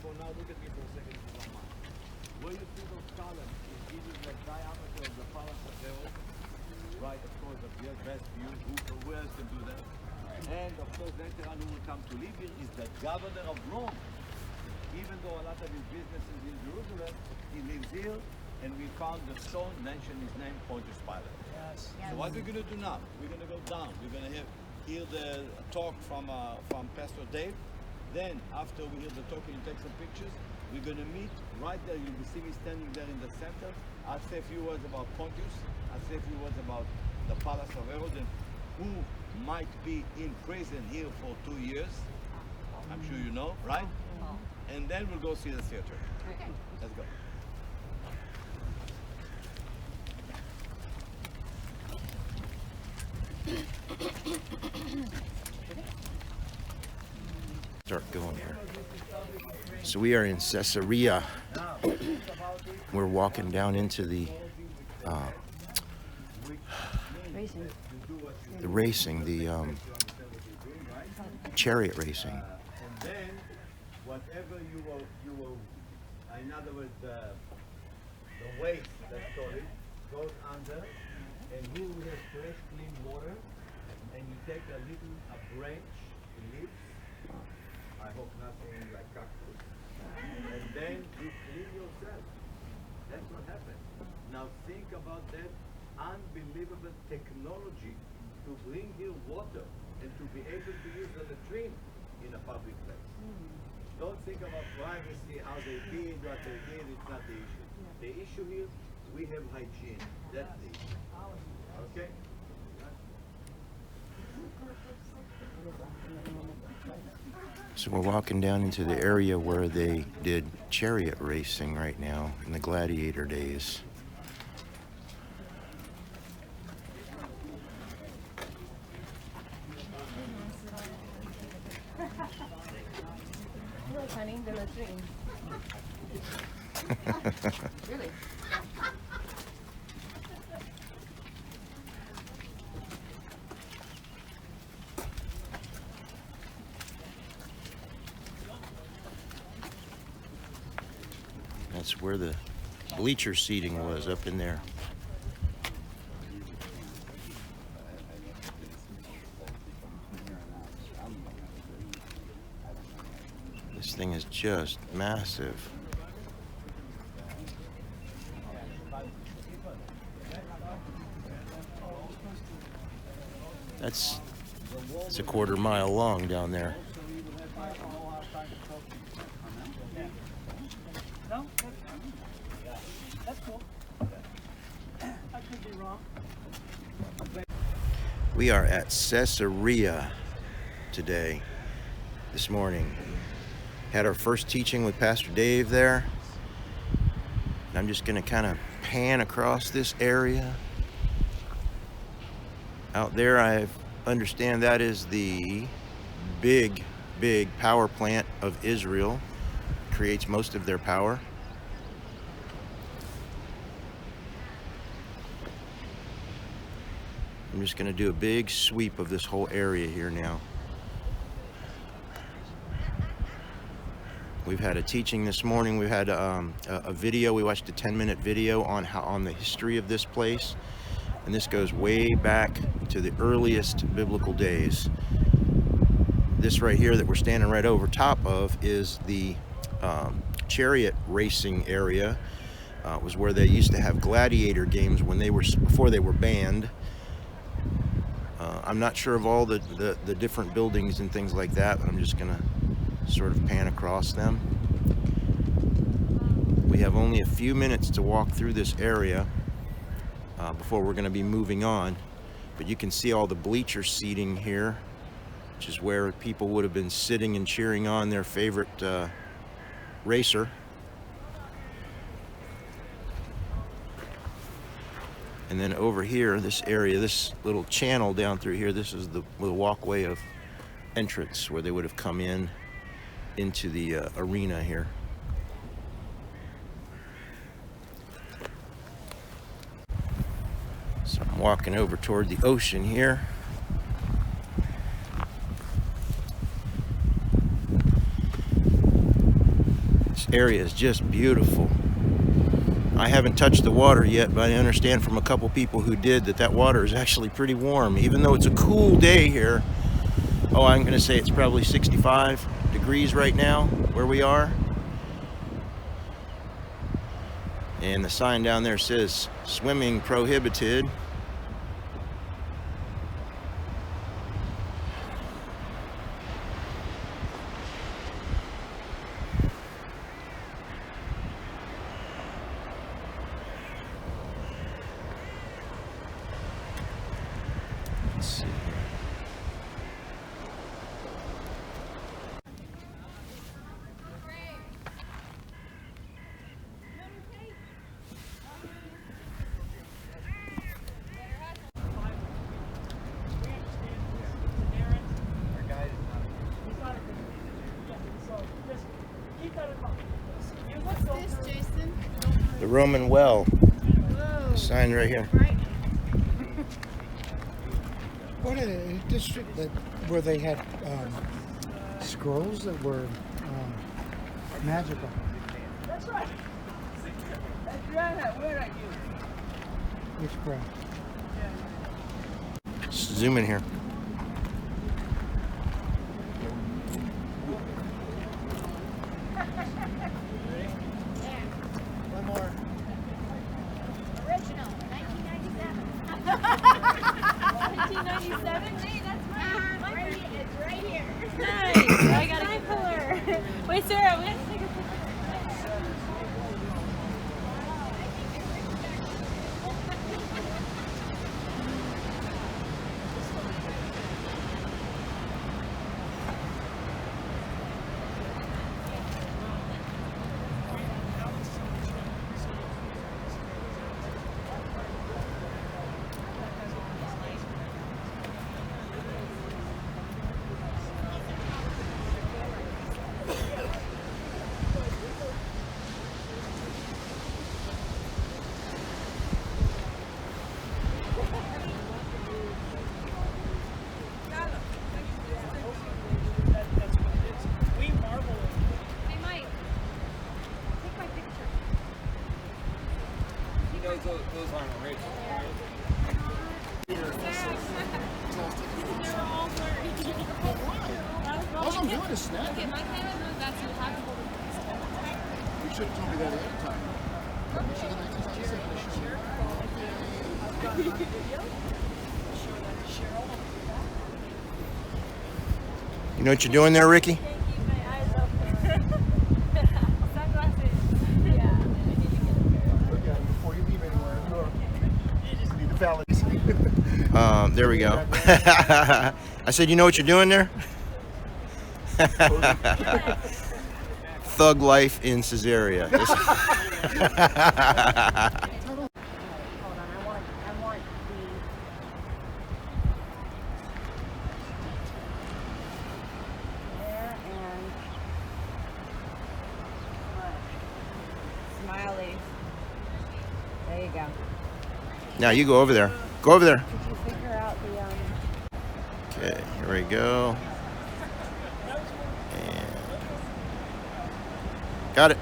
for now, look at me for a second if you don't mind. Where you see those columns, it gives you the diameter of the Palace of Pharaoh. Right, of course, the best view. Who else can do that? And of course, later on, who will come to live here is the governor of Rome. Even though a lot of his business is in Jerusalem, he lives here, and we found the stone mentioned his name, Pontius Pilate. Yes. So what we're going to do now? We're going to go down. We're going to hear the talk from Pastor Dave. Then, after we hear the talk and take some pictures, we're going to meet right there. You'll see me standing there in the center. I'll say a few words about Pontius. I'll say a few words about the Palace of Herod and who might be in prison here for 2 years. I'm sure you know, right? And then we'll go see the theater. Okay. Let's go. Start going here. So we are in Caesarea. We're walking down into the racing, the chariot racing. And then, whatever you will, in other words, the waste, let's call it, goes under, and you will have fresh, clean water, and you take a branch, leaves, I hope nothing like cactus, and then you clean yourself. That's what happens. Now think about that unbelievable technology to bring here water and to be able to use the latrine in a public place. Don't think about privacy, how they did, what they did, it's not the issue. The issue here, we have hygiene. That's the issue. Okay? So we're walking down into the area where they did chariot racing right now in the gladiator days. Look, honey, the latrine. Really? That's where the bleacher seating was, up in there. This thing is just massive. It's a quarter mile long down there. No? That's cool. I could be wrong. We are at Caesarea today, this morning. Had our first teaching with Pastor Dave there. And I'm just going to kind of pan across this area. Out there, I understand that is the big power plant of Israel. Creates most of their power. I'm just going to do a big sweep of this whole area here now. We've had a teaching this morning. We've had a video. We watched a 10-minute video on the history of this place. And this goes way back to the earliest biblical days. This right here that we're standing right over top of is the chariot racing area. Was where they used to have gladiator games before they were banned. I'm not sure of all the different buildings and things like that, but I'm just gonna sort of pan across them. We have only a few minutes to walk through this area before we're going to be moving on, but you can see all the bleacher seating here, which is where people would have been sitting and cheering on their favorite racer. And then over here, this area, this little channel down through here, this is the walkway of entrance where they would have come into the arena here. So I'm walking over toward the ocean here. This area is just beautiful. I haven't touched the water yet, but I understand from a couple people who did that water is actually pretty warm, even though it's a cool day here. Oh, I'm going to say it's probably 65 degrees right now where we are. And the sign down there says swimming prohibited. Let's see here. What's this, Jason? The Roman well. Whoa. Sign right here. Right. What a district that where they had scrolls that were magical. That's right. Adriana, where are you? Which crowd? Zoom in here. One more. Original, 1997. 1997? Hey, that's mine. It's right here. Nice. I got a color. Wait, Sarah, we have to take a picture. Hey, Mike. Take my picture. Those aren't original. They're all blurry. All I'm doing is snap. Okay, my camera knows that, so you have to hold it. You should have told me that ahead of time. You know what you're doing there, Ricky? Can't keep my eyes open. Sunglasses. Yeah. Look at it before you leave anywhere. You just need the validation. There we go. I said, you know what you're doing there? Thug life in Caesarea. Hold on, I want there and smiley. There you go. Now you go over there. Go over there. Did you figure out the Okay, here we go. And got it.